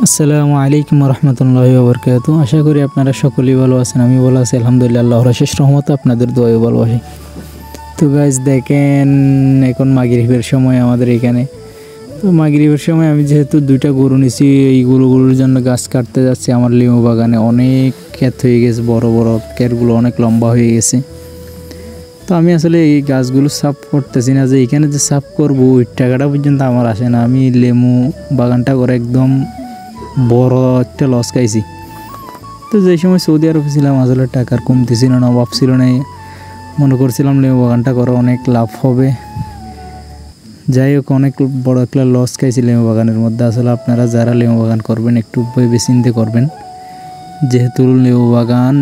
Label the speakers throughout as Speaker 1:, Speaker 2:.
Speaker 1: আসসালামু আলাইকুম রহমতুল্লাহি ওয়া বারাকাতুহু। আশা করি আপনারা সকলেই ভালো আছেন। আমি ভালো আছি আলহামদুলিল্লাহ, আল্লাহর অশেষ রহমতে আপনাদের দোয়ায় ভালো আছি। তো গাইস দেখেন, এখন মাগরিবের সময় আমাদের এখানে। তো মাগরিবের সময় আমি যেহেতু দুইটা গরু নিছি, এই গরুগুলোর জন্য গাছ কাটতে যাচ্ছি। আমার লেবু বাগানে অনেক ক্ষেত হয়ে গেছে, বড় বড় ক্ষেতগুলো অনেক লম্বা হয়ে গেছে। তো আমি আসলে এই গাছগুলো সাফ করতেছি না, যে এখানে যে সাফ করবো ওই টাকাটা পর্যন্ত আমার আসে না। আমি লেবু বাগানটা করে একদম বড় একটা লস খাইছি। তো যে সময় সৌদি আরবে ছিলাম আসলে টাকার কমতি ছিল না, অভাব ছিল না। মনে করছিলাম লেবু বাগানটা করে অনেক লাভ হবে। যাই হোক, অনেক বড় একটা লস খাইছি লেবু বাগানের মধ্যে। আসলে আপনারা যারা লেবু বাগান করবেন একটু ভেবে চিন্তে করবেন, যেহেতু লেবু বাগান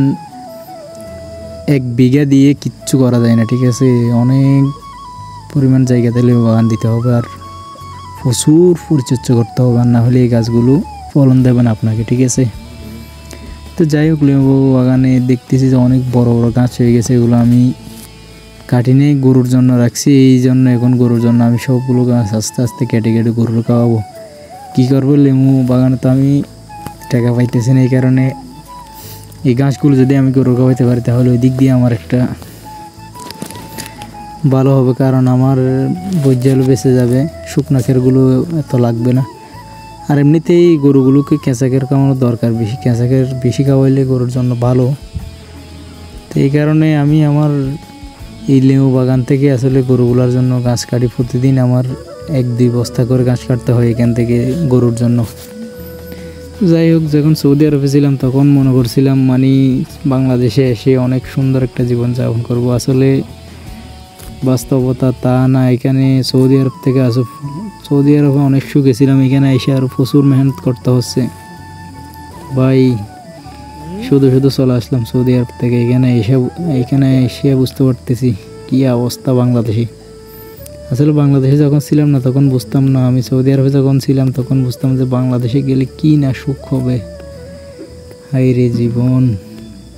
Speaker 1: 1 বিঘা দিয়ে কিচ্ছু করা যায় না, ঠিক আছে। অনেক পরিমাণ জায়গাতে লেবু বাগান দিতে হবে আর প্রচুর পরিচর্যা করতে হবে, আর না হলে এই গাছগুলো ফলন দেবেন আপনাকে, ঠিক আছে। তো যাই হোক, লেবু বাগানে দেখতেছি যে অনেক বড় বড় গাছ হয়ে গেছে। এগুলো আমি কাটিনে গরুর জন্য রাখছি, এই জন্য এখন গরুর জন্য আমি সবগুলো গাছ আস্তে আস্তে কেটে কেটে গরুর খাওয়াবো। কী করবো, লেবু বাগানে তো আমি টাকা পাইতেছি না, এই কারণে এই গাছগুলো যদি আমি গরু খাওয়াইতে পারি তাহলে ওই দিক দিয়ে আমার একটা ভালো হবে, কারণ আমার বৈজ্যালও বেঁচে যাবে, শুকনা খেরগুলো এত লাগবে না। আর এমনিতেই গরুগুলোকে কেঁচা খের খাওয়ানোর দরকার বেশি, কেঁচা খের বেশি খাওয়াইলে গরুর জন্য ভালো। তো এই কারণে আমি আমার এই লেবু বাগান থেকে আসলে গরুগুলোর জন্য গাছ কাটি। প্রতিদিন আমার 1-2 বস্তা করে গাছ কাটতে হয় এখান থেকে গরুর জন্য। যাই হোক, যখন সৌদি আরবে ছিলাম তখন মনে করছিলাম বাংলাদেশে এসে অনেক সুন্দর একটা জীবনযাপন করব। আসলে বাস্তবতা তা না। এখানে সৌদি আরব থেকে সৌদি আরবে অনেক সুখে ছিলাম, এখানে এসে আরও প্রচুর মেহনত করতে হচ্ছে ভাই। শুধু শুধু চলে আসলাম সৌদি আরব থেকে। এখানে এসে বুঝতে পারতেছি কী অবস্থা বাংলাদেশে। আসলে বাংলাদেশে যখন ছিলাম না তখন বুঝতাম না, আমি সৌদি আরবে যখন ছিলাম তখন বুঝতাম যে বাংলাদেশে গেলে কী না সুখ হবে। হাই রে জীবন,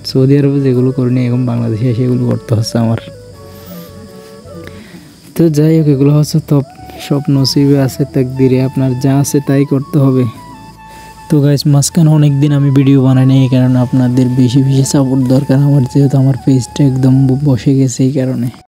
Speaker 1: সৌদি আরবে যেগুলো করিনি এখন বাংলাদেশে এসে এগুলো করতে হচ্ছে আমার। তো যাই হোক, এগুলো হচ্ছে তো সব নসিবে আছে, তাকদিরে আপনার যা আছে তাই করতে হবে। তো গাইস, মাঝখানে অনেক দিন আমি ভিডিও বানাইনি, এই কারণে আপনাদের বেশি বেশি সাপোর্ট দরকার আমার, যেহেতু আমার পেজটা একদম বসে গেছে এই কারণে।